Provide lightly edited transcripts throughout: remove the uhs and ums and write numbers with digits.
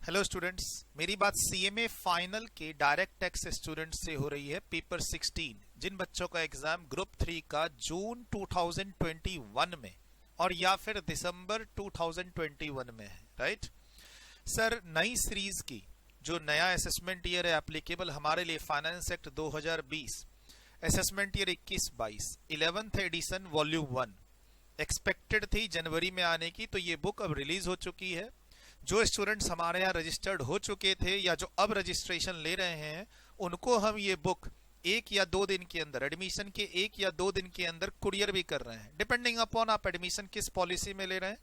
Hello students, मेरी बात CMA final के डायरेक्ट टैक्स स्टूडेंट्स से हो रही है। पेपर 16 जिन बच्चों का एग्जाम ग्रुप 3 का जून 2021 में और या फिर दिसंबर 2021 में है, राइट सर। नई सीरीज की जो नया असेसमेंट ईयर है एप्लीकेबल हमारे लिए finance act 2020 assessment year 21-22 11th edition volume 1 expected थी जनवरी में आने की, तो ये बुक अब रिलीज हो चुकी है। जो स्टूडेंट्स हमारे यहाँ रजिस्टर्ड हो चुके थे या जो अब रजिस्ट्रेशन ले रहे हैं उनको हम ये बुक 1 या 2 दिन के अंदर, एडमिशन के 1 या 2 दिन के अंदर कुरियर भी कर रहे हैं, डिपेंडिंग अपॉन आप एडमिशन किस पॉलिसी में ले रहे हैं।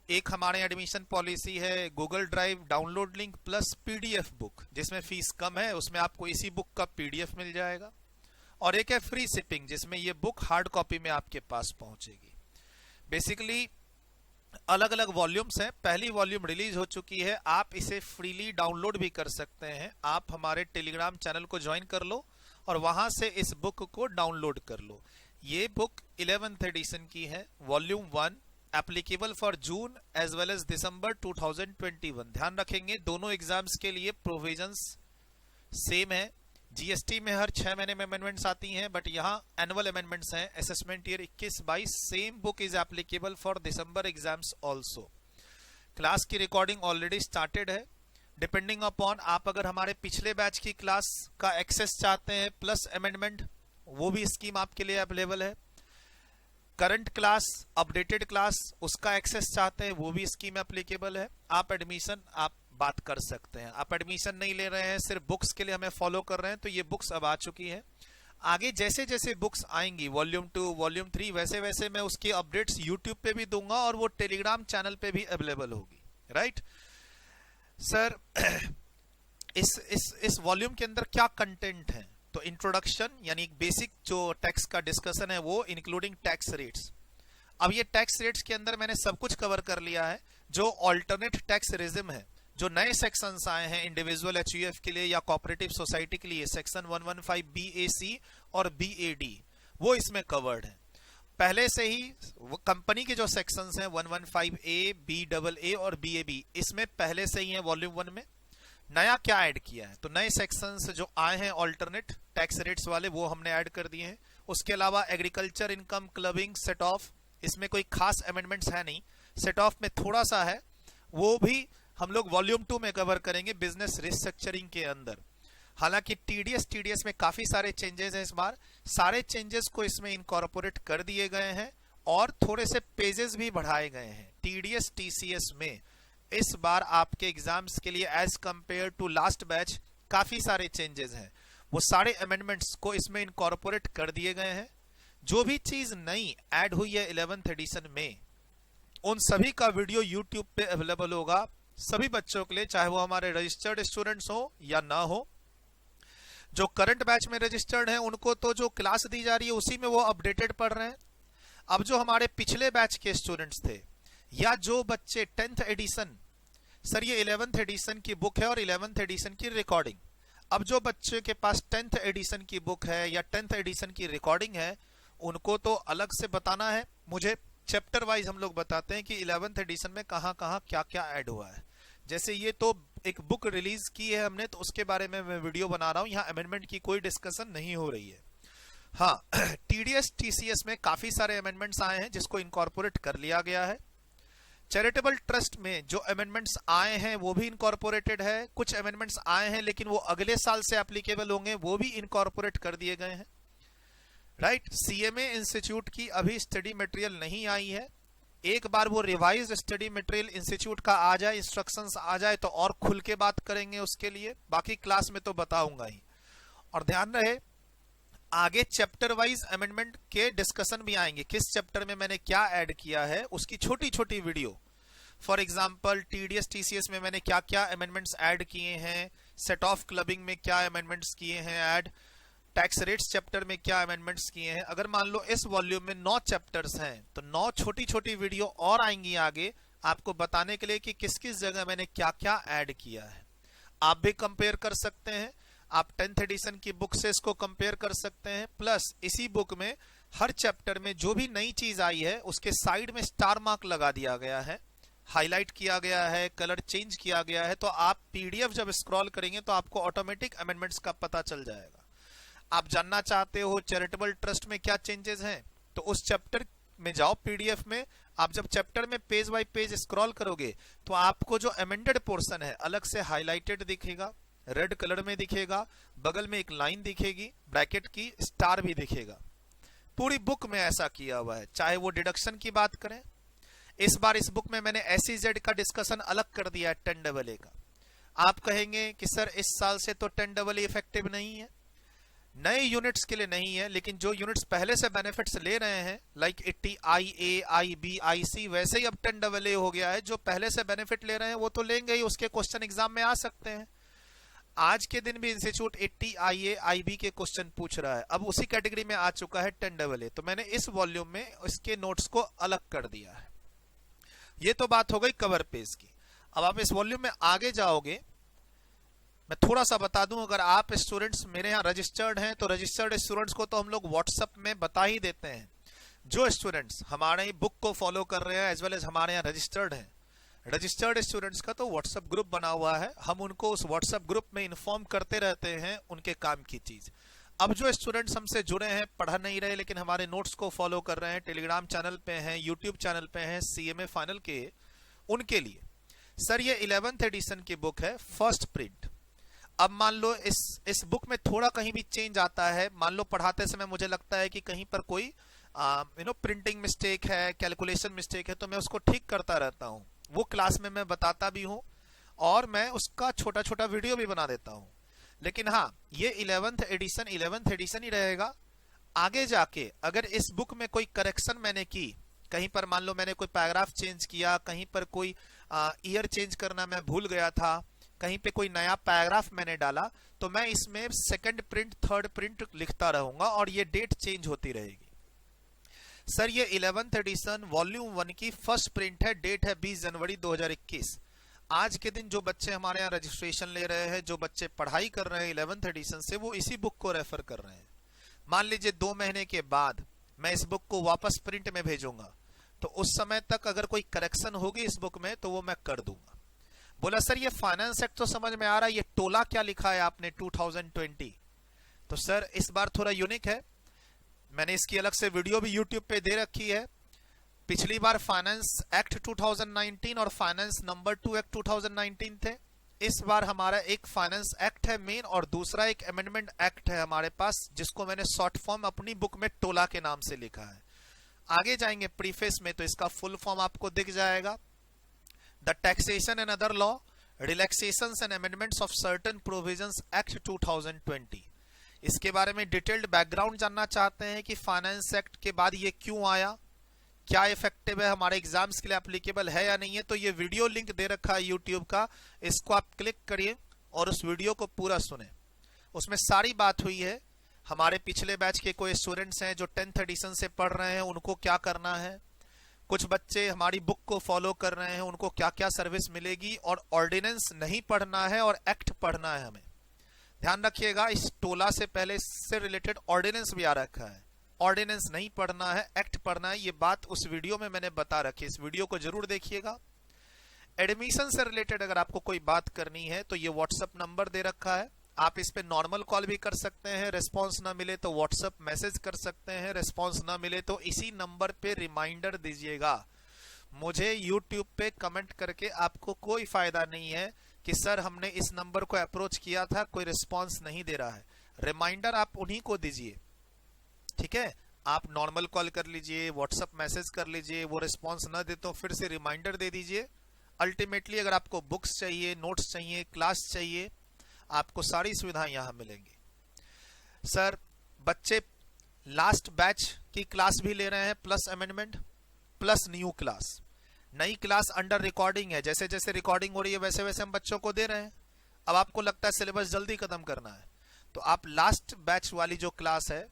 एक हमारे एडमिशन पॉलिसी है Google drive download link plus PDF book, जिसमें फीस कम है, उसमें आपको इसी बुक का पीडीएफ मिल जाएगा। और एक है फ्री शिपिंग, जिसमें ये बुक हार्ड कॉपी में आपके पास पहुंचेगी। बेसिकली अलग अलग वॉल्यूम्स हैं। पहली वॉल्यूम रिलीज हो चुकी है, आप इसे फ्रीली डाउनलोड भी कर सकते हैं। आप हमारे टेलीग्राम चैनल को ज्वाइन कर लो और वहां से इस बुक को डाउनलोड कर लो। ये बुक 11th एडिशन की है, volume 1, applicable for June as well as December 2021। ध्यान रखेंगे दोनों एग्जाम्स के लिए प्रोविजंस सेम है। जीएसटी में हर 6 महीने में अमेंडमेंट्स आती हैं, बट यहाँ एनुअल अमेंडमेंट्स हैं। Assessment year 21-22 same book is applicable for December exams also. Class की रिकॉर्डिंग ऑलरेडी स्टार्टेड है। डिपेंडिंग अपॉन आप अगर हमारे पिछले बैच की क्लास का एक्सेस चाहते हैं प्लस अमेंडमेंट, वो भी स्कीम आपके लिए अवेलेबल है। करंट क्लास, अपडेटेड क्लास, उसका एक्सेस चाहते हैं, वो भी स्कीम एप्लीकेबल है। आप एडमिशन आप बात कर सकते हैं। आप एडमिशन नहीं ले रहे हैं, सिर्फ बुक्स के लिए हमें फॉलो कर रहे हैं, तो ये बुक्स अब आ चुकी है। आगे जैसे जैसे बुक्स आएंगी वॉल्यूम 2 वॉल्यूम 3, वैसे वैसे मैं उसकी अपडेट्स यूट्यूब पे भी दूंगा और वो टेलीग्राम चैनल पे भी अवेलेबल होगी, राइट सर। इस वॉल्यूम के अंदर क्या कंटेंट है? तो इंट्रोडक्शन यानी बेसिक जो टैक्स का डिस्कशन है वो, इंक्लूडिंग टैक्स रेट्स। अब ये टैक्स रेट्स के अंदर मैंने सब कुछ कवर कर लिया है। जो ऑल्टरनेट टैक्स रेजिम है, जो नए सेक्शंस आए हैं इंडिविजुअल एचयूएफ के लिए या कोऑपरेटिव सोसाइटी के लिए, सेक्शन 115 बीएसी और बीएडी, वो इसमें कवर्ड है पहले से ही। कंपनी के जो सेक्शंस हैं 115ए, बीAA और बीएबी, इसमें पहले से ही है वॉल्यूम 1 में। नया क्या ऐड किया है? तो नए सेक्शंस जो आए हैं ऑल्टरनेट टैक्स रेट्स वाले, वो हमने ऐड कर दिए हैं। उसके अलावा agriculture income, clubbing, set of, इसमें कोई खास अमेंडमेंट्स है नहीं। सेट ऑफ में थोड़ा सा है, वो भी हम लोग वॉल्यूम 2 में कवर करेंगे बिजनेस रिस्ट्रक्चरिंग के अंदर। हालांकि टीडीएस में काफी सारे चेंजेस हैं इस बार। सारे चेंजेस को इसमें इनकॉर्पोरेट कर दिए गए हैं और थोड़े से पेजेस भी बढ़ाए गए हैं टीडीएस टीसीएस में। इस बार आपके एग्जाम्स के लिए as compare to last batch काफी सारे चेंजेस हैं। वो सारे अमेंडमेंट्स को इसमें इनकॉर्पोरेट कर दिए गए हैं। जो भी चीज नई ऐड हुई है 11th एडिशन में, उन सभी का वीडियो यूट्यूब पे अवेलेबल होगा सभी बच्चों के लिए, चाहे वो हमारे रजिस्टर्ड स्टूडेंट्स हो या ना हो। जो करंट बैच में रजिस्टर्ड हैं उनको तो जो क्लास दी जा रही है उसी में वो अपडेटेड पढ़ रहे हैं। अब जो हमारे पिछले बैच के स्टूडेंट्स थे या जो बच्चे 10th एडिशन, सर ये 11th एडिशन की बुक है और 11th एडिशन की रिकॉर्डिंग। अब जो बच्चे के पास 10th एडिशन की बुक है या 10th एडिशन की रिकॉर्डिंग है, उनको तो अलग से बताना है मुझे। चैप्टर वाइज हम लोग बताते हैं कि 11th एडिशन में कहां कहां क्या क्या ऐड हुआ है। जैसे ये तो एक बुक रिलीज की है हमने, तो उसके बारे में मैं वीडियो बना रहा हूं। यहाँ अमेंडमेंट की कोई डिस्कशन नहीं हो रही है। हाँ, टीडीएस टीसीएस में काफी सारे अमेंडमेंट्स आए हैं जिसको इनकॉर्पोरेट कर लिया गया है। चैरिटेबल ट्रस्ट में जो अमेंडमेंट्स आए हैं वो भी इनकॉर्पोरेटेड है। कुछ अमेंडमेंट्स आए हैं लेकिन वो अगले साल से एप्लीकेबल होंगे, वो भी इनकॉर्पोरेट कर दिए गए हैं, राइट। सीएमए इंस्टीट्यूट की अभी स्टडी मटेरियल नहीं आई है। एक बार वो रिवाइज्ड स्टडी मटेरियल इंस्टीट्यूट का आ जाए, इंस्ट्रक्शंस आ जाए, तो और खुल के बात करेंगे उसके लिए। बाकी क्लास में तो बताऊंगा ही। और ध्यान रहे आगे चैप्टर वाइज अमेंडमेंट के डिस्कशन भी आएंगे। किस चैप्टर में मैंने क्या ऐड किया है उसकी छोटी छोटी video. For example TDS TCS में मैंने क्या क्या अमेंडमेंट्स ऐड किए हैं, सेट ऑफ क्लबिंग में क्या अमेंडमेंट्स किए हैं ऐड, टैक्स रेट्स चैप्टर में क्या अमेंडमेंट्स किए हैं। अगर मान लो इस वॉल्यूम में 9 चैप्टर्स हैं तो 9 छोटी छोटी वीडियो और आएंगी आगे आपको बताने के लिए कि किस किस जगह मैंने क्या क्या ऐड किया है। आप भी कंपेयर कर सकते हैं। आप 10th एडिशन की बुक से इसको कंपेयर कर सकते हैं। प्लस इसी बुक में हर चैप्टर में जो भी नई चीज आई है उसके साइड में स्टार मार्क लगा दिया गया है। हाईलाइट किया गया है, कलर चेंज किया गया है, तो आप पीडीएफ जब स्क्रॉल करेंगे तो आपको ऑटोमेटिक अमेंडमेंट्स का पता चल जाएगा। आप जानना चाहते हो चैरिटेबल ट्रस्ट में क्या चेंजेस हैं, तो उस चैप्टर में जाओ पीडीएफ में। आप जब चैप्टर में पेज बाय पेज स्क्रॉल करोगे तो आपको जो अमेंडेड पोर्शन है अलग से हाईलाइटेड दिखेगा, रेड कलर में दिखेगा, बगल में एक लाइन दिखेगी ब्रैकेट की, स्टार भी दिखेगा। पूरी बुक में ऐसा किया हुआ है। चाहे वो डिडक्शन की बात करें, इस बार इस बुक में मैंने SEZ का डिस्कशन अलग कर दिया है 10AA का। आप कहेंगे कि सर इस साल से तो 10AA इफेक्टिव नहीं है, नए यूनिट्स के लिए नहीं है, लेकिन जो यूनिट्स पहले से बेनिफिट्स ले रहे हैं लाइक 80 IA, IB, IC, वैसे ही अब 10AA हो गया है। जो पहले से बेनिफिट ले रहे हैं वो तो लेंगे ही, उसके क्वेश्चन एग्जाम में आ सकते हैं। आज के दिन भी इंस्टीट्यूट 80 IA, IB के क्वेश्चन पूछ रहा है, अब उसी कैटेगरी में आ चुका है 10AA। तो मैंने इस वॉल्यूम में इसके नोट्स को अलग कर दिया है। ये तो बात हो गई कवर पेज की। अब आप इस वॉल्यूम में आगे जाओगे, मैं थोड़ा सा बता दूं, अगर आप स्टूडेंट्स मेरे यहाँ रजिस्टर्ड हैं तो रजिस्टर्ड स्टूडेंट्स को तो हम लोग व्हाट्सएप में बता ही देते हैं। जो स्टूडेंट्स हमारे बुक को फॉलो कर रहे हैं एज वेल एज हमारे यहाँ रजिस्टर्ड हैं, रजिस्टर्ड स्टूडेंट्स का तो व्हाट्सएप ग्रुप बना हुआ है, हम उनको उस व्हाट्सएप ग्रुप में इन्फॉर्म करते रहते हैं उनके काम की चीज। अब जो स्टूडेंट्स हमसे जुड़े हैं, पढ़ नहीं रहे लेकिन हमारे नोट्स को फॉलो कर रहे हैं, टेलीग्राम चैनल पे हैं, यूट्यूब चैनल पे हैं, CMA फाइनल के, उनके लिए सर ये 11th एडिशन की बुक है, फर्स्ट प्रिंट। अब मान लो इस बुक में थोड़ा कहीं भी चेंज आता है, मान लो पढ़ाते समय मुझे लगता है कि कहीं पर कोई प्रिंटिंग मिस्टेक है, कैलकुलेशन मिस्टेक है, तो मैं उसको ठीक करता रहता हूँ। वो क्लास में मैं बताता भी हूँ और मैं उसका छोटा छोटा वीडियो भी बना देता हूँ। लेकिन हाँ, ये 11th एडिशन ही रहेगा। आगे जाके अगर इस बुक में कोई करेक्शन मैंने की, कहीं पर मान लो मैंने कोई पैराग्राफ चेंज किया, कहीं पर कोई ईयर चेंज करना मैं भूल गया था, कहीं पे कोई नया पैराग्राफ मैंने डाला, तो मैं इसमें सेकंड प्रिंट, थर्ड प्रिंट लिखता रहूंगा और ये डेट चेंज होती रहेगी। सर ये 11th एडिशन वॉल्यूम 1 की फर्स्ट प्रिंट है, डेट है 20 जनवरी 2021। आज के दिन जो बच्चे हमारे यहाँ रजिस्ट्रेशन ले रहे हैं, जो बच्चे पढ़ाई कर रहे हैं 11th एडिशन से, वो इसी बुक को रेफर कर रहे हैं। मान लीजिए 2 महीने के बाद मैं इस बुक को वापस प्रिंट में भेजूंगा, तो उस समय तक अगर कोई करेक्शन होगी इस बुक में तो वो मैं कर दूंगा। बोला सर ये फाइनेंस एक्ट तो समझ में आ रहा है, ये टोला क्या लिखा है आपने 2020? तो सर इस बार थोड़ा यूनिक है, मैंने इसकी अलग से वीडियो भी यूट्यूब पे दे रखी है। पिछली बार फाइनेंस एक्ट 2019 और फाइनेंस नंबर 2 एक्ट 2019 थे। इस बार हमारा एक फाइनेंस एक्ट है मेन और दूसरा एक अमेंडमेंट एक्ट है हमारे पास, जिसको मैंने शॉर्ट फॉर्म अपनी बुक में टोला के नाम से लिखा है। आगे जाएंगे प्रीफेस में तो इसका फुल फॉर्म आपको दिख जाएगा। The taxation and other law, relaxations and amendments of certain provisions act 2020। इसके बारे में डिटेल्ड बैकग्राउंड जानना चाहते हैं कि फाइनेंस एक्ट के बाद ये क्यों आया, क्या इफेक्टिव है, हमारे एग्जाम्स के लिए एप्लीकेबल है या नहीं है, तो ये वीडियो लिंक दे रखा है यूट्यूब का, इसको आप क्लिक करिए और उस वीडियो को पूरा सुने। उसमें सारी बात हुई है। हमारे पिछले बैच के कोई स्टूडेंट्स हैं जो 10th एडिशन से पढ़ रहे हैं, उनको क्या करना है, कुछ बच्चे हमारी बुक को फॉलो कर रहे हैं, उनको क्या क्या सर्विस मिलेगी, और ऑर्डिनेंस नहीं पढ़ना है और एक्ट पढ़ना है। हमें ध्यान रखिएगा, इस टोला से पहले इससे रिलेटेड ऑर्डिनेंस भी आ रखा है। ऑर्डिनेंस नहीं पढ़ना है, एक्ट पढ़ना है, ये बात उस वीडियो में मैंने बता रखी है, इस वीडियो को जरूर देखिएगा। एडमिशन से रिलेटेड अगर आपको कोई बात करनी है तो ये व्हाट्सएप नंबर दे रखा है, आप इस पे नॉर्मल कॉल भी कर सकते हैं, रेस्पॉन्स ना मिले तो व्हाट्सएप मैसेज कर सकते हैं, रेस्पॉन्स ना मिले तो इसी नंबर पे रिमाइंडर दीजिएगा। मुझे यूट्यूब पे कमेंट करके आपको कोई फायदा नहीं है कि सर हमने इस नंबर को अप्रोच किया था, कोई रिस्पॉन्स नहीं दे रहा है। रिमाइंडर आप उन्हीं को दीजिए, ठीक है। आप नॉर्मल कॉल कर लीजिए, व्हाट्सएप मैसेज कर लीजिए, वो रिस्पॉन्स ना दे तो फिर से रिमाइंडर दे दीजिए। अल्टीमेटली अगर आपको बुक्स चाहिए, नोट्स चाहिए, क्लास चाहिए, आपको सारी सुविधाएं यहां मिलेंगी। सर बच्चे लास्ट बैच की क्लास भी ले रहे हैं, plus amendment plus new class. नई क्लास अंडर रिकॉर्डिंग है, जैसे जैसे रिकॉर्डिंग हो रही है वैसे वैसे हम बच्चों को दे रहे हैं। अब आपको लगता है सिलेबस जल्दी खत्म करना है तो आप लास्ट बैच वाली जो क्लास है,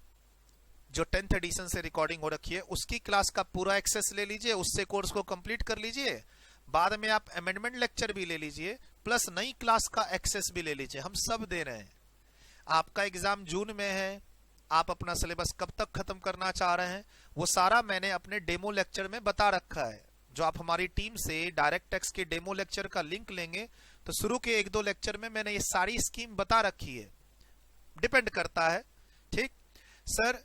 जो 10th एडिशन से रिकॉर्डिंग हो रखी है, उसकी क्लास का पूरा एक्सेस ले लीजिए, उससे कोर्स को कंप्लीट कर लीजिए। बाद में आप अमेंडमेंट लेक्चर भी ले लीजिए, प्लस नई क्लास का एक्सेस भी ले लीजिए, हम सब दे रहे हैं। आपका एग्जाम जून में है, आप अपना सिलेबस कब तक खत्म करना चाह रहे हैं, वो सारा मैंने अपने डेमो लेक्चर में बता रखा है। जो आप हमारी टीम से डायरेक्ट टैक्स के डेमो लेक्चर का लिंक लेंगे तो शुरू के 1-2 लेक्चर में मैंने ये सारी स्कीम बता रखी है, डिपेंड करता है। ठीक सर,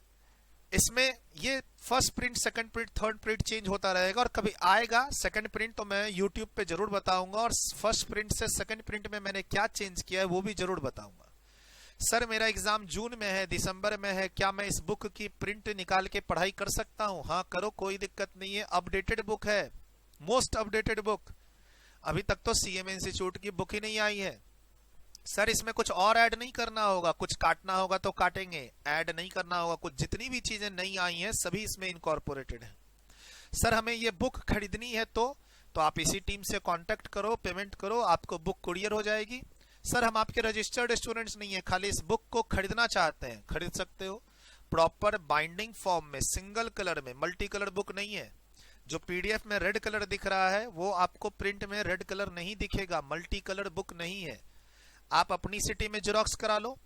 इसमें ये first print, second print, third print change होता रहेगा और कभी आएगा सेकंड प्रिंट तो मैं यूट्यूब पे जरूर बताऊंगा, और फर्स्ट प्रिंट से सेकंड प्रिंट में मैंने क्या चेंज किया है वो भी जरूर बताऊंगा। सर मेरा एग्जाम जून में है, दिसंबर में है, क्या मैं इस बुक की प्रिंट निकाल के पढ़ाई कर सकता हूं? हाँ करो, कोई दिक्कत नहीं है। अपडेटेड बुक है, मोस्ट अपडेटेड बुक। अभी तक तो सीएम इंस्टीट्यूट की बुक ही नहीं आई है। सर इसमें कुछ और ऐड नहीं करना होगा, कुछ काटना होगा तो काटेंगे, ऐड नहीं करना होगा कुछ। जितनी भी चीजें नई आई हैं सभी इसमें इनकॉर्पोरेटेड है। सर हमें ये बुक खरीदनी है तो आप इसी टीम से कांटेक्ट करो, पेमेंट करो, आपको बुक कुरियर हो जाएगी। सर हम आपके रजिस्टर्ड स्टूडेंट्स नहीं है, खाली इस बुक को खरीदना चाहते हैं, खरीद सकते हो। प्रॉपर बाइंडिंग फॉर्म में, सिंगल कलर में, मल्टी कलर बुक नहीं है। जो पीडीएफ में रेड कलर दिख रहा है वो आपको प्रिंट में रेड कलर नहीं दिखेगा, मल्टी कलर बुक नहीं है। आप अपनी सिटी में जेरोक्स करा लो,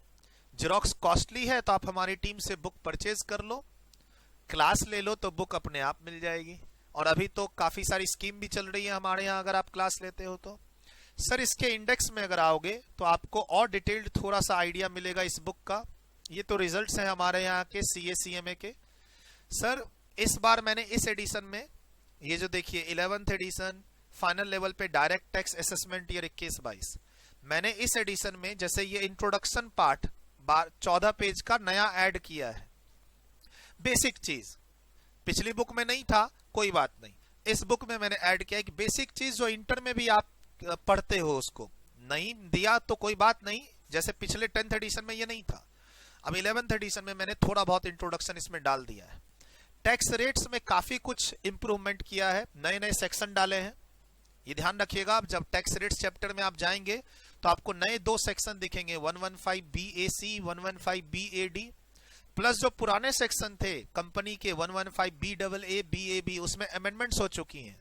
जेरोक्स कॉस्टली है तो आप हमारी टीम से बुक परचेज कर लो, क्लास ले लो तो बुक अपने आप मिल जाएगी। और अभी तो काफी सारी स्कीम भी चल रही है हमारे यहाँ अगर आप क्लास लेते हो तो। सर इसके इंडेक्स में अगर आओगे तो आपको और डिटेल्ड थोड़ा सा आइडिया मिलेगा इस बुक का। ये तो रिजल्ट्स हैं हमारे यहाँ के CA-CMA के। सर इस बार मैंने इस एडिशन में, ये जो देखिए 11th एडिशन फाइनल लेवल पे डायरेक्ट टैक्स असेसमेंट ईयर 21-22, मैंने इस एडिशन में जैसे ये इंट्रोडक्शन पार्ट 14 पेज का नया ऐड किया है। बेसिक चीज पिछली बुक में नहीं था, कोई बात नहीं, इस बुक में मैंने ऐड किया एक बेसिक चीज जो इंटर में भी आप पढ़ते हो, उसको नहीं दिया तो कोई बात नहीं। जैसे पिछले 10th एडिशन में ये नहीं था, अब 11th एडिशन में मैंने थोड़ा बहुत इंट्रोडक्शन इसमें डाल दिया है। टैक्स रेट्स में काफी कुछ इंप्रूवमेंट किया है, नए नए सेक्शन डाले हैं। ये ध्यान रखिएगा, आप जब टैक्स रेट्स चैप्टर में आप जाएंगे तो आपको नए 2 सेक्शन दिखेंगे, 115 BAC, 115 BAD, प्लस जो पुराने सेक्शन थे कंपनी के 115 BAA, BAB, उसमें अमेंडमेंट्स हो चुकी हैं,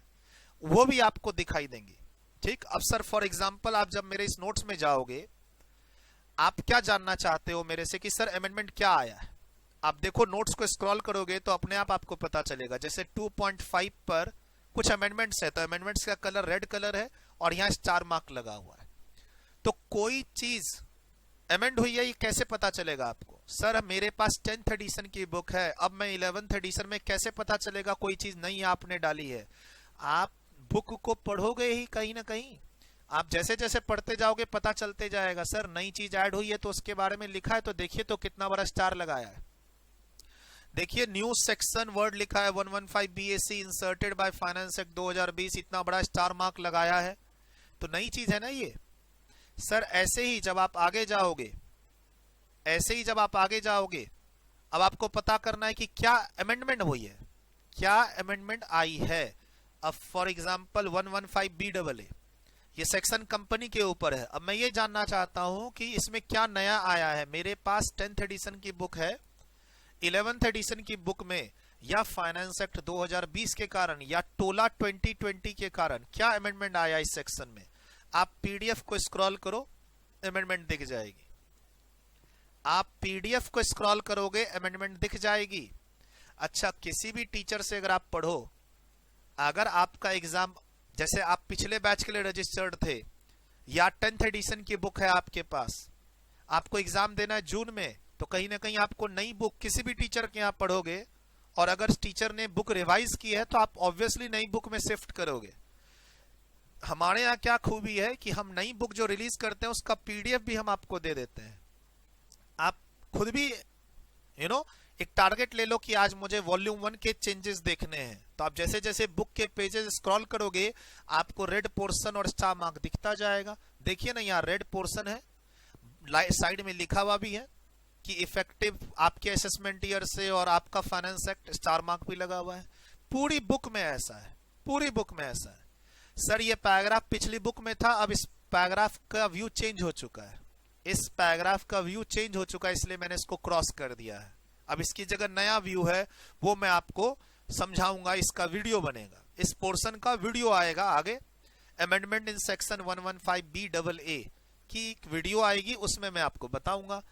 वो भी आपको दिखाई देंगी। ठीक, अब सर फॉर एग्जांपल आप जब मेरे इस नोट्स में जाओगे, आप क्या जानना चाहते हो मेरे से कि सर अमेंडमेंट क्या आया है? आप देखो नोट्स को स्क्रॉल करोगे तो अपने आप आपको पता चलेगा। जैसे 2.5 पर कुछ अमेंडमेंट्स है तो अमेंडमेंट्स का कलर रेड कलर है और यहाँ स्टार मार्क लगा हुआ है। तो कोई चीज अमेंड हुई है ये कैसे पता चलेगा आपको? सर मेरे पास 10th एडिशन की बुक है, अब मैं 11th एडिशन में कैसे पता चलेगा कोई चीज नई आपने डाली है? आप बुक को पढ़ोगे ही कहीं ना कहीं, आप जैसे जैसे पढ़ते जाओगे पता चलते जाएगा। सर नई चीज ऐड हुई है तो उसके बारे में लिखा है तो देखिए तो कितना बड़ा स्टार लगाया है। देखिए न्यू सेक्शन वर्ड लिखा है 115 BAC inserted by finance act 2020, इतना बड़ा स्टार मार्क लगाया है, तो नई चीज है ना ये। सर ऐसे ही जब आप आगे जाओगे, अब आपको पता करना है कि क्या अमेंडमेंट हुई है, क्या अमेंडमेंट आई है। अब फॉर एग्जांपल 115 BAA, ये सेक्शन कंपनी के ऊपर है। अब मैं ये जानना चाहता हूं कि इसमें क्या नया आया है। मेरे पास 10th एडिशन की बुक है, 11th एडिशन की बुक में या फाइनेंस एक्ट 2020 के कारण या टोला 2020 के कारण क्या अमेंडमेंट आया इस सेक्शन में। आप पीडीएफ को स्क्रॉल करो, अमेंडमेंट दिख जाएगी। आप पीडीएफ को स्क्रॉल करोगे अमेंडमेंट दिख जाएगी। अच्छा, किसी भी टीचर से अगर आप पढ़ो, अगर आपका एग्जाम, जैसे आप पिछले बैच के लिए रजिस्टर्ड थे या 10th एडिशन की बुक है आपके पास, आपको एग्जाम देना है जून में, तो कहीं ना कहीं आपको नई बुक किसी भी टीचर के यहाँ पढ़ोगे और अगर टीचर ने बुक रिवाइज की है तो आप ऑब्वियसली नई बुक में शिफ्ट करोगे। हमारे यहाँ क्या खूबी है कि हम नई बुक जो रिलीज करते हैं उसका पीडीएफ भी हम आपको दे देते हैं। आप खुद भी एक टारगेट ले लो कि आज मुझे वॉल्यूम 1 के चेंजेस देखने हैं, तो आप जैसे जैसे बुक के पेजेस स्क्रॉल करोगे आपको रेड पोर्शन और स्टार मार्क दिखता जाएगा। देखिए ना, यहाँ रेड पोर्शन है, साइड में लिखा हुआ भी है कि इफेक्टिव आपके असेसमेंट ईयर से, और आपका फाइनेंस एक्ट स्टार मार्क भी लगा हुआ है। पूरी बुक में ऐसा है, पूरी बुक में ऐसा है। सर ये पैराग्राफ पिछली बुक में था, अब इस पैराग्राफ का व्यू चेंज हो चुका है, इस पैराग्राफ का व्यू चेंज हो चुका है, इसलिए मैंने इसको क्रॉस कर दिया है। अब इसकी जगह नया व्यू है, वो मैं आपको समझाऊंगा, इसका वीडियो बनेगा, इस पोर्शन का वीडियो आएगा आगे। अमेंडमेंट इन सेक्शन 115 BAA की एक वीडियो आएगी, उसमें मैं आपको बताऊंगा।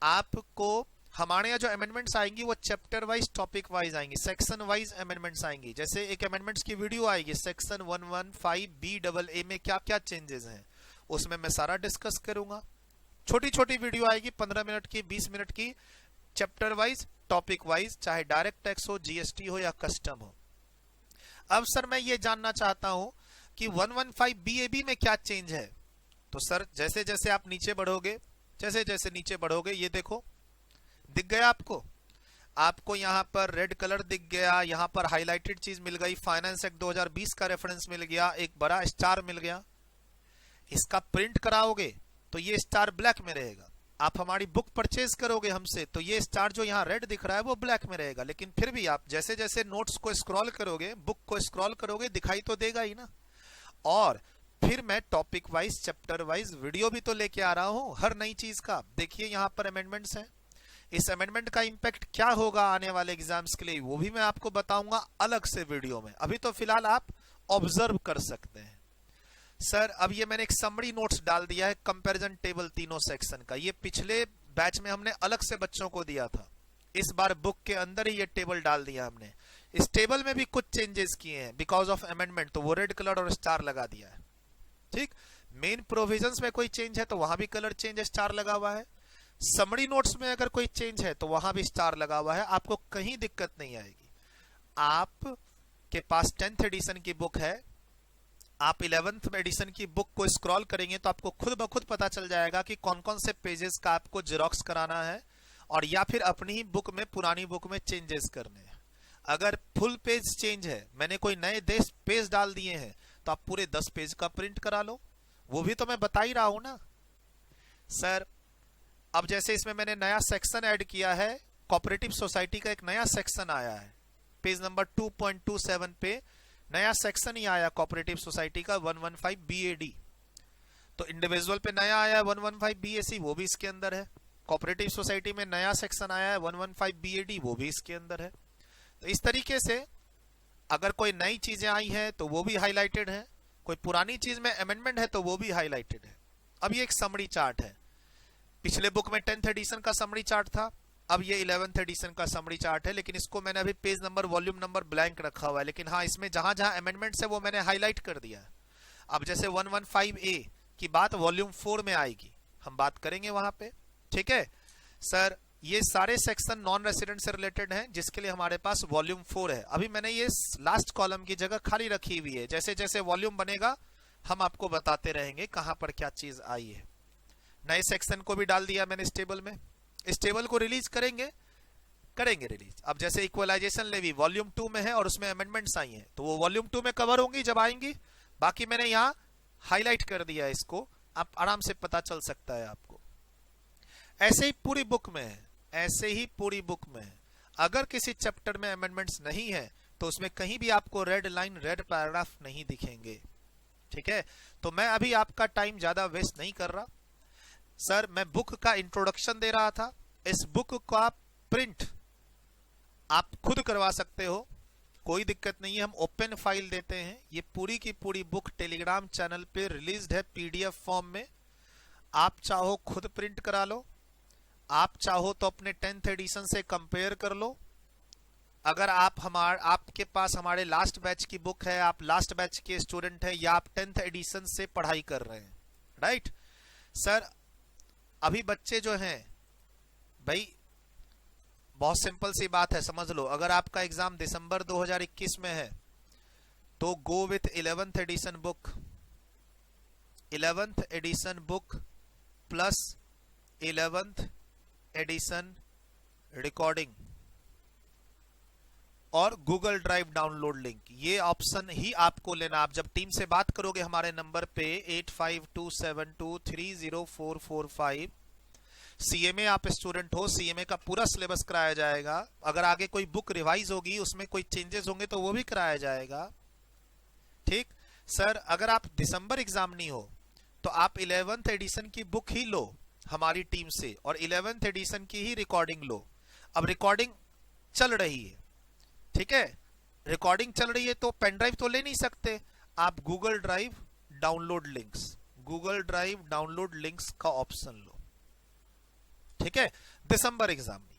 आपको हमारे यहाँ जो अमेंडमेंट्स आएंगी वो चैप्टर वाइज टॉपिक वाइज आएंगी, सेक्शन वाइज अमेंडमेंट्स आएंगी। जैसे एक अमेंडमेंट्स की वीडियो आएगी सेक्शन 115 BAA में क्या क्या चेंजेस हैं, उसमें मैं सारा डिस्कस करूंगा। छोटी छोटी वीडियो आएगी 15 मिनट की, 20 मिनट की, चैप्टर वाइज टॉपिक वाइज, चाहे डायरेक्ट टैक्स हो, जीएसटी हो या कस्टम हो। अब सर मैं ये जानना चाहता हूं कि 115 BAB में क्या चेंज है। तो सर जैसे जैसे आप नीचे बढ़ोगे, जैसे जैसे नीचे बढ़ोगे, ये देखो दिख गया आपको यहां पर रेड कलर दिख गया, यहां पर हाईलाइटेड चीज मिल गई, फाइनेंस एक्ट 2020 का रेफरेंस मिल गया, एक बड़ा स्टार मिल गया। इसका प्रिंट कराओगे तो ये स्टार ब्लैक में रहेगा। आप हमारी बुक परचेज करोगे हमसे तो ये स्टार जो यहाँ रेड दिख रहा है वो ब्लैक में रहेगा। लेकिन फिर भी आप जैसे जैसे नोट्स को स्क्रॉल करोगे, बुक को स्क्रॉल करोगे, दिखाई तो देगा ही ना। और फिर मैं topic wise, chapter wise video भी तो लेके आ रहा हूं हर नई चीज का। देखिए यहां पर अमेंडमेंट्स हैं, इस अमेंडमेंट का इंपैक्ट क्या होगा आने वाले एग्जाम्स के लिए वो भी मैं आपको बताऊंगा अलग से वीडियो में। अभी तो फिलहाल आप ऑब्जर्व कर सकते हैं। सर अब ये मैंने एक समरी नोट्स डाल दिया है, कंपैरिजन टेबल तीनों सेक्शन का। ये पिछले बैच में हमने अलग से बच्चों को दिया था, इस बार बुक के अंदर ही ये टेबल डाल दिया हमने। इस टेबल में भी कुछ चेंजेस किए हैं बिकॉज ऑफ अमेंडमेंट, तो वो रेड कलर और स्टार लगा दिया है। ठीक, मेन प्रोविजंस में कोई चेंज है तो वहां भी कलर चेंज स्टार लगा हुआ है। समरी नोट्स में अगर कोई चेंज है तो वहां भी स्टार लगा हुआ है। आपको कहीं दिक्कत नहीं आएगी। आप के पास 10th एडिशन की बुक है, आप 11th एडिशन की बुक को स्क्रॉल करेंगे तो आपको खुद ब खुद पता चल जाएगा कि कौन कौन से पेजेस का आपको जेरोक्स कराना है और या फिर अपनी ही बुक में, पुरानी बुक में चेंजेस करने हैं। अगर फुल पेज चेंज है, मैंने कोई नए पेज डाल दिए हैं, तो आप पूरे 10 पेज का प्रिंट करा लो। वो भी तो मैं बता ही रहा हूं ना सर। अब जैसे इसमें मैंने नया सेक्शन ऐड किया है, कोऑपरेटिव सोसाइटी का एक नया सेक्शन आया है, पेज नंबर 2.27 पे नया सेक्शन ही आया कोऑपरेटिव सोसाइटी का 115 BAD। तो इंडिविजुअल पे नया आया है 115 BAC, वो भी इसके अंदर है। कोऑपरेटिव सोसाइटी में नया सेक्शन आया है 115 BAD, वो भी इसके अंदर है। तो इस तरीके से अगर कोई नई चीजें आई हैं तो वो भी हाईलाइटेड है, कोई पुरानी चीज में अमेंडमेंट है तो वो भी हाईलाइटेड है। अब ये एक समरी चार्ट है। पिछले बुक में 10th एडिशन का समरी चार्ट था, अब ये 11th एडिशन का समरी चार्ट है। लेकिन इसको मैंने अभी page number, volume number blank रखा हुआ है। लेकिन हाँ, इसमें जहां जहां अमेंडमेंट्स है वो मैंने हाईलाइट कर दिया है। अब जैसे 115A की बात वॉल्यूम 4 में आएगी, हम बात करेंगे वहां पे। ठीक है सर, ये सारे सेक्शन नॉन रेसिडेंट से रिलेटेड हैं, जिसके लिए हमारे पास वॉल्यूम 4 है। अभी मैंने ये लास्ट कॉलम की जगह खाली रखी हुई है। जैसे जैसे वॉल्यूम बनेगा हम आपको बताते रहेंगे कहां पर क्या चीज आई है। नए सेक्शन को भी डाल दिया मैंने इस टेबल में। इस टेबल को रिलीज करेंगे रिलीज। अब जैसे इक्वलाइजेशन लेवी वॉल्यूम 2 में है और उसमें अमेंडमेंट्स आई हैं, तो वो वॉल्यूम 2 में कवर होंगी जब आएंगी। बाकी मैंने यहाँ हाईलाइट कर दिया है, इसको आप आराम से पता चल सकता है आपको। ऐसे ही पूरी बुक में है, ऐसे ही पूरी बुक में है। अगर किसी चैप्टर में अमेंडमेंट्स नहीं है तो उसमें कहीं भी आपको रेड लाइन, रेड पैराग्राफ नहीं दिखेंगे। ठीक है, तो मैं अभी आपका टाइम ज्यादा वेस्ट नहीं कर रहा सर। मैं बुक का इंट्रोडक्शन दे रहा था। इस बुक का प्रिंट आप खुद करवा सकते हो, कोई दिक्कत नहीं है। हम ओपन फाइल देते हैं। ये पूरी की पूरी बुक टेलीग्राम चैनल पे रिलीज्ड है PDF फॉर्म में। आप चाहो खुद प्रिंट करा लो, आप चाहो तो अपने 10th एडिशन से कंपेयर कर लो। अगर आपके पास हमारे लास्ट बैच की बुक है, आप लास्ट बैच के स्टूडेंट हैं या आप 10th एडिशन से पढ़ाई कर रहे हैं, राइट सर। अभी बच्चे जो हैं भाई, बहुत सिंपल सी बात है, समझ लो। अगर आपका एग्जाम दिसंबर 2021 में है तो go with 11th edition book, 11th edition book plus 11th edition recording और गूगल ड्राइव डाउनलोड लिंक, ये ऑप्शन ही आपको लेना। आप जब टीम से बात करोगे हमारे नंबर पे 8527230445, CMA आप स्टूडेंट हो, CMA का पूरा सिलेबस कराया जाएगा। अगर आगे कोई बुक रिवाइज होगी, उसमें कोई चेंजेस होंगे तो वो भी कराया जाएगा। ठीक सर, अगर आप दिसंबर एग्जामिनी हो तो आप 11th एडिशन की बुक ही लो हमारी टीम से और 11th एडिशन की ही रिकॉर्डिंग लो। अब रिकॉर्डिंग चल रही है, ठीक है, रिकॉर्डिंग चल रही है तो पेन ड्राइव तो ले नहीं सकते, आप गूगल ड्राइव डाउनलोड लिंक्स का ऑप्शन लो। ठीक है, दिसंबर एग्जाम में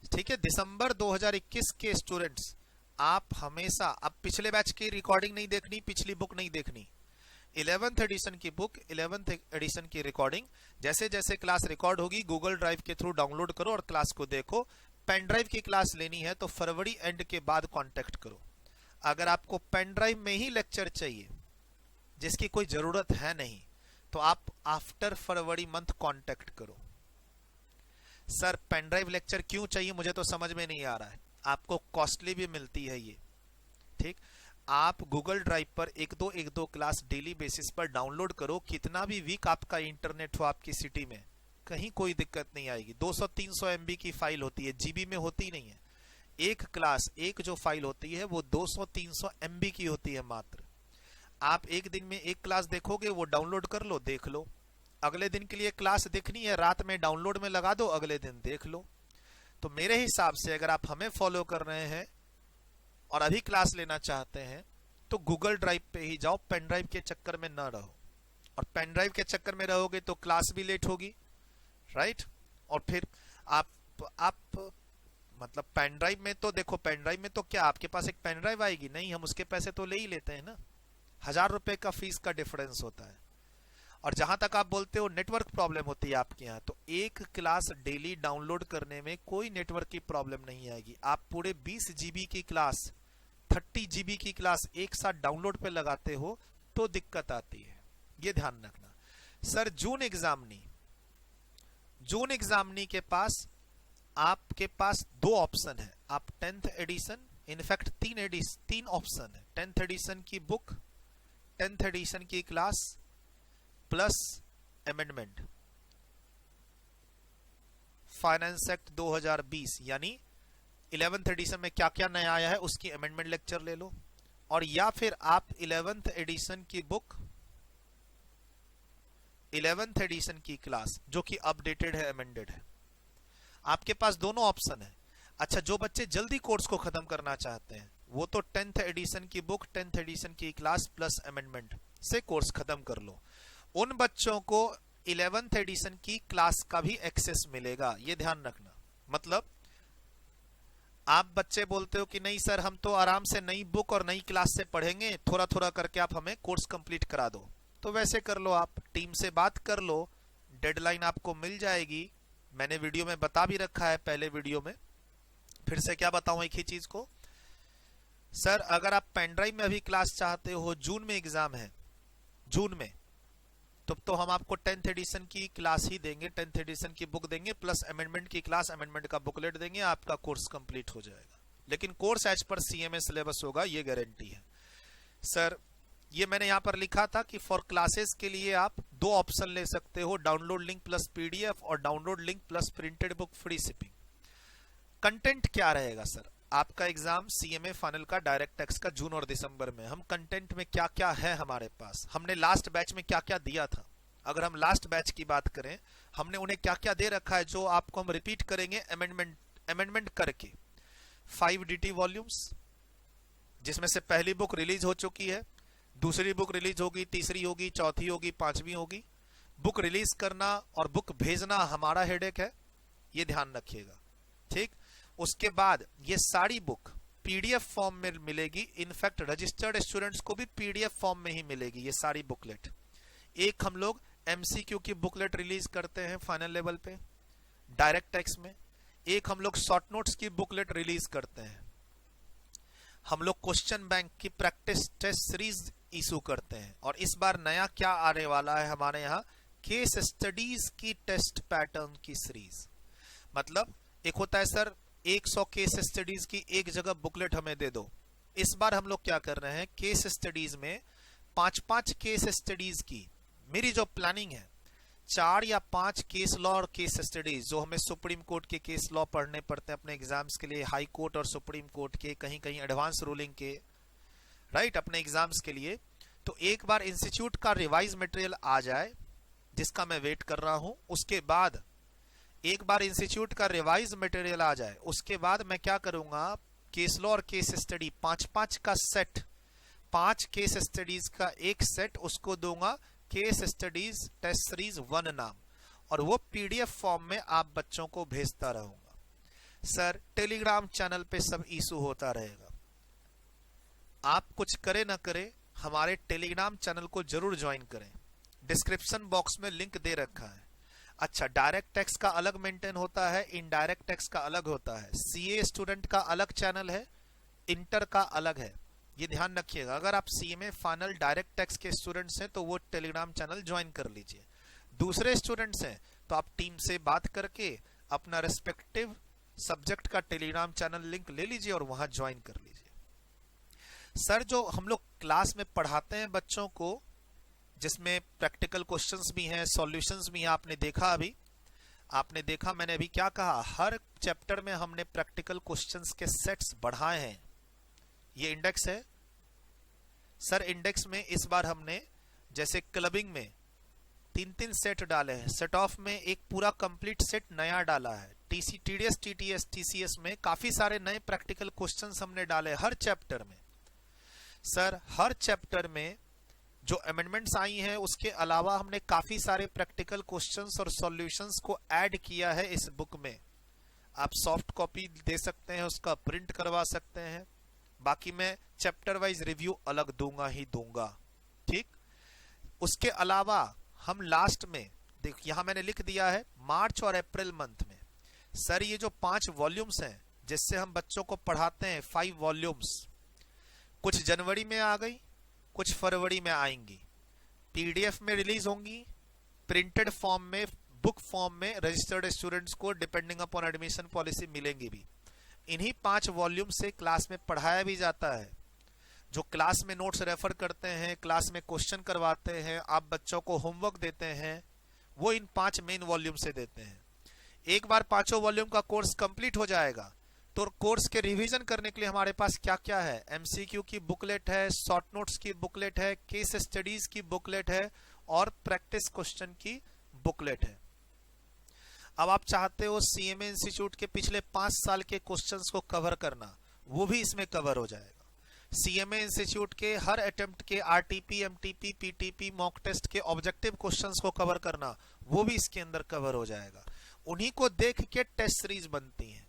ठीक है, दिसंबर 2021 के स्टूडेंट्स, आप हमेशा, अब पिछले बैच की रिकॉर्डिंग नहीं देखनी, पिछली बुक नहीं देखनी, 11th एडिशन की बुक, 11th एडिशन की रिकॉर्डिंग, जैसे जैसे क्लास रिकॉर्ड होगी गूगल ड्राइव के थ्रू डाउनलोड करो और क्लास को देखो। पेन ड्राइव की क्लास लेनी है तो फरवरी एंड के बाद कांटेक्ट करो। अगर आपको पेन ड्राइव में ही लेक्चर चाहिए जिसकी कोई जरूरत है नहीं, तो आप आफ्टर फरवरी मंथ कांटेक्ट करो। सर पेन ड्राइव लेक्चर क्यों चाहिए, मुझे तो समझ में नहीं आ रहा है। आपको कॉस्टली भी मिलती है ये, ठीक। आप गूगल ड्राइव पर एक दो क्लास डेली बेसिस पर डाउनलोड करो। कितना भी वीक आपका इंटरनेट हो आपकी सिटी में, कहीं कोई दिक्कत नहीं आएगी। 200-300 MB की फाइल होती है, जीबी में होती नहीं है। एक क्लास, एक जो फाइल होती है वो 200-300 MB की होती है मात्र। आप एक दिन में एक क्लास देखोगे, वो डाउनलोड कर लो, देख लो। अगले दिन के लिए क्लास देखनी है, रात में डाउनलोड में लगा दो, अगले दिन देख लो। तो मेरे हिसाब से अगर आप हमें फॉलो कर रहे हैं और अभी क्लास लेना चाहते हैं तो गूगल ड्राइव पे ही जाओ, पेन ड्राइव के चक्कर में ना रहो। और पेन ड्राइव के चक्कर में रहोगे तो क्लास भी लेट होगी, राइट। और फिर आप मतलब पेन ड्राइव में तो देखो, पेन ड्राइव में तो क्या आपके पास एक पेन ड्राइव आएगी, नहीं, हम उसके पैसे तो ले ही लेते हैं ना। 1000 रुपए का फीस का डिफरेंस होता है। और जहां तक आप बोलते हो नेटवर्क प्रॉब्लम होती है आपके यहाँ, तो एक क्लास डेली डाउनलोड करने में कोई नेटवर्क की प्रॉब्लम नहीं आएगी। आप पूरे 20 GB की क्लास, 30 GB की क्लास एक साथ डाउनलोड पे लगाते हो तो दिक्कत आती है, ये ध्यान रखना। सर जून एग्जामनी के पास आपके पास 2 ऑप्शन है। आप 10th एडिशन, इनफैक्ट 3 ऑप्शन है। 10th एडिशन की बुक, 10th एडिशन की class plus amendment, finance act 2020, यानी 11th एडिशन में क्या क्या नया आया है उसकी अमेंडमेंट लेक्चर ले लो। और या फिर आप 11th एडिशन की बुक, 11th एडिशन की क्लास जो कि अपडेटेड है, अमेंडेड है। आपके पास दोनों ऑप्शन है। अच्छा, जो बच्चे जल्दी कोर्स को खत्म करना चाहते हैं वो तो 10th एडिशन की बुक, 10th एडिशन की क्लास प्लस अमेंडमेंट से कोर्स खत्म कर लो। उन बच्चों को 11th एडिशन की क्लास का भी एक्सेस मिलेगा, ये ध्यान रखना। मतलब आप बच्चे बोलते हो कि नहीं सर हम तो आराम से नई बुक और नई क्लास से पढ़ेंगे, थोड़ा थोड़ा करके आप हमें कोर्स कंप्लीट करा दो, तो वैसे कर लो। आप टीम से बात कर लो, डेडलाइन आपको मिल जाएगी। मैंने वीडियो में बता भी रखा है, पहले वीडियो में, फिर से क्या बताऊं एक ही चीज को। सर अगर आप पेन ड्राइव में अभी क्लास चाहते हो, जून में एग्जाम है, जून में, तो हम आपको 10th एडिशन की क्लास ही देंगे, 10th एडिशन की बुक देंगे प्लस अमेंडमेंट की क्लास, अमेंडमेंट का बुकलेट देंगे, आपका कोर्स कंप्लीट हो जाएगा। लेकिन कोर्स एज पर CMA सिलेबस होगा, ये गारंटी है। सर ये मैंने यहां पर लिखा था कि फॉर क्लासेस के लिए आप 2 ऑप्शन ले सकते हो, डाउनलोड लिंक प्लस PDF और download link plus printed book free shipping. Content क्या रहेगा सर? आपका एग्जाम CMA फाइनल का डायरेक्ट टैक्स का जून और दिसंबर में, हम कंटेंट में क्या क्या है हमारे पास, हमने लास्ट बैच में क्या क्या दिया था। अगर हम लास्ट बैच की बात करें, हमने उन्हें क्या क्या दे रखा है जो आपको हम रिपीट करेंगे अमेंडमेंट करके। 5 DT वॉल्यूम्स, जिसमें से पहली बुक रिलीज हो चुकी है, दूसरी बुक रिलीज होगी, तीसरी होगी, चौथी होगी, 5वीं होगी। बुक रिलीज करना और बुक भेजना हमारा हेडेक है, ये ध्यान रखिएगा, ठीक। उसके बाद ये सारी बुक PDF फॉर्म में मिलेगी, इनफैक्ट रजिस्टर्ड स्टूडेंट्स को भी PDF फॉर्म में ही मिलेगी ये सारी बुकलेट। एक हम लोग MCQ की बुकलेट रिलीज करते हैं फाइनल लेवल पे डायरेक्ट टैक्स में, एक हम लोग शॉर्ट नोट्स की बुकलेट रिलीज करते हैं, हम लोग क्वेश्चन बैंक की प्रैक्टिस टेस्ट सीरीज इशू करते हैं, और इस बार नया क्या आने वाला है हमारे यहाँ, केस स्टडीज की टेस्ट पैटर्न की सीरीज। मतलब एक होता है सर 100 केस स्टडीज की एक जगह बुकलेट हमें दे दो, इस बार हम लोग क्या कर रहे हैं, केस स्टडीज में 5-5 केस स्टडीज की, मेरी जो प्लानिंग है 4 या 5 केस लॉ और केस स्टडीज, जो हमें सुप्रीम कोर्ट के केस लॉ पढ़ने पड़ते हैं अपने एग्जाम्स के लिए, हाई कोर्ट और सुप्रीम कोर्ट के, कहीं कहीं एडवांस रूलिंग के, राइट, अपने एग्जाम्स के लिए। तो एक बार इंस्टीट्यूट का रिवाइज मटेरियल आ जाए, जिसका मैं वेट कर रहा हूं, उसके बाद एक बार इंस्टीट्यूट का रिवाइज मटेरियल आ जाए, उसके बाद मैं क्या करूंगा, केस लॉ और केस स्टडी 5-5 का सेट, 5 केस स्टडीज का एक सेट, उसको दूंगा केस स्टडीज टेस्ट सीरीज 1 नाम, और वो PDF फॉर्म में आप बच्चों को भेजता रहूंगा। सर टेलीग्राम चैनल पे सब इशू होता रहेगा। आप कुछ करे ना करे, हमारे टेलीग्राम चैनल को जरूर ज्वाइन करें, डिस्क्रिप्शन बॉक्स में लिंक दे रखा है। अच्छा, डायरेक्ट टैक्स का अलग मेंटेन होता है, इनडायरेक्ट टैक्स का अलग होता है, सीए स्टूडेंट का अलग चैनल है, इंटर का अलग है, ये ध्यान रखिएगा। अगर आप सीए में फाइनल डायरेक्ट टैक्स के स्टूडेंट्स हैं तो वो टेलीग्राम चैनल ज्वाइन कर लीजिए। दूसरे स्टूडेंट्स हैं तो आप टीम से बात करके अपना रेस्पेक्टिव सब्जेक्ट का टेलीग्राम चैनल लिंक ले लीजिए और वहां ज्वाइन कर लीजिए। सर जो हम लोग क्लास में पढ़ाते हैं बच्चों को, जिसमें प्रैक्टिकल क्वेश्चंस भी हैं, सॉल्यूशंस भी हैं, आपने देखा मैंने अभी क्या कहा, हर चैप्टर में हमने प्रैक्टिकल क्वेश्चंस के सेट्स बढ़ाए हैं। ये इंडेक्स है सर, इंडेक्स में इस बार हमने जैसे क्लबिंग में 3-3 सेट डाले हैं, सेट ऑफ में एक पूरा कंप्लीट सेट नया डाला है, TDS TTS TCS में काफी सारे नए प्रैक्टिकल क्वेश्चंस हमने डाले हर चैप्टर में। सर हर चैप्टर में जो अमेंडमेंट्स आई हैं उसके अलावा हमने काफी सारे प्रैक्टिकल क्वेश्चंस और सॉल्यूशंस को ऐड किया है इस बुक में। आप सॉफ्ट कॉपी दे सकते हैं, उसका प्रिंट करवा सकते हैं, बाकी मैं चैप्टर वाइज रिव्यू अलग दूंगा ही दूंगा, ठीक। उसके अलावा हम लास्ट में देख, यहां मैंने लिख दिया है मार्च और अप्रैल मंथ में सर ये जो 5 वॉल्यूम्स हैं जिससे हम बच्चों को पढ़ाते हैं, 5 वॉल्यूम्स, कुछ जनवरी में आ गई, कुछ फरवरी में आएंगी, पीडीएफ में रिलीज होंगी, प्रिंटेड फॉर्म में, बुक फॉर्म में रजिस्टर्ड स्टूडेंट्स को डिपेंडिंग अपॉन एडमिशन पॉलिसी मिलेंगी भी। इन्हीं 5 वॉल्यूम से क्लास में पढ़ाया भी जाता है। जो क्लास में नोट्स रेफर करते हैं, क्लास में क्वेश्चन करवाते हैं, आप बच्चों को होमवर्क देते हैं, वो इन 5 मेन वॉल्यूम से देते हैं। एक बार 5 वॉल्यूम का कोर्स कंप्लीट हो जाएगा तो कोर्स के रिवीजन करने के लिए हमारे पास क्या क्या है, एमसीक्यू की बुकलेट है, शॉर्ट नोट्स की बुकलेट है, केस स्टडीज की बुकलेट है और प्रैक्टिस क्वेश्चन की बुकलेट है। अब आप चाहते हो सीएमए इंस्टीट्यूट के पिछले 5 साल के क्वेश्चंस को कवर करना, वो भी इसमें कवर हो जाएगा। सीएमए इंस्टीट्यूट के हर अटेम्प्ट के RTP, MTP, PTP, mock test के ऑब्जेक्टिव क्वेश्चंस को कवर करना, वो भी इसके अंदर कवर हो जाएगा। उन्हीं को देख के टेस्ट सीरीज बनती है।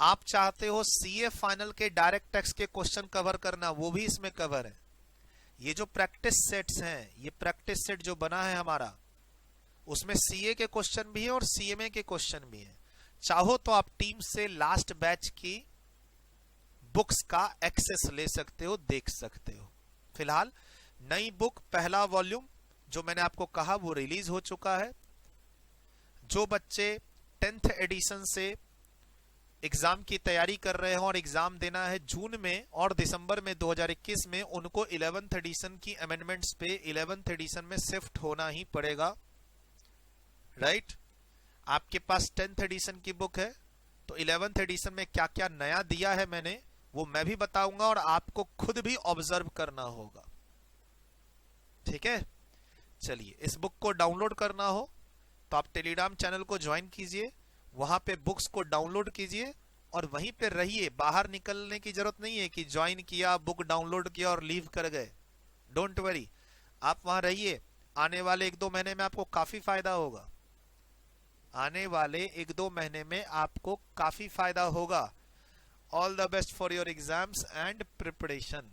आप चाहते हो सीए फाइनल के डायरेक्ट टैक्स के क्वेश्चन कवर करना, वो भी इसमें कवर है। ये जो प्रैक्टिस सेट्स हैं, ये प्रैक्टिस सेट जो बना है हमारा, उसमें सीए के क्वेश्चन भी है और सीएमए के क्वेश्चन भी है। चाहो तो आप टीम से लास्ट बैच की बुक्स का एक्सेस ले सकते हो, देख सकते हो। फिलहाल नई बुक पहला वॉल्यूम जो मैंने आपको कहा वो रिलीज हो चुका है। जो बच्चे 10th एडिशन से एग्जाम की तैयारी कर रहे हैं और एग्जाम देना है जून में और दिसंबर में 2021 में, उनको 11th एडिशन की अमेंडमेंट्स पे 11th एडिशन में शिफ्ट होना ही पड़ेगा, राइट। आपके पास 10th एडिशन की बुक है तो 11th एडिशन में क्या क्या नया दिया है मैंने, वो मैं भी बताऊंगा और आपको खुद भी ऑब्जर्व करना होगा, ठीक है। चलिए, इस बुक को डाउनलोड करना हो तो आप टेलीग्राम चैनल को ज्वाइन कीजिए, वहां पे बुक्स को डाउनलोड कीजिए और वहीं पे रहिए। बाहर निकलने की जरूरत नहीं है कि ज्वाइन किया, बुक डाउनलोड किया और लीव कर गए। डोंट वरी, आप वहां रहिए। आने वाले 1-2 महीने में आपको काफी फायदा होगा, आने वाले 1-2 महीने में आपको काफी फायदा होगा। All the best for your exams and preparation.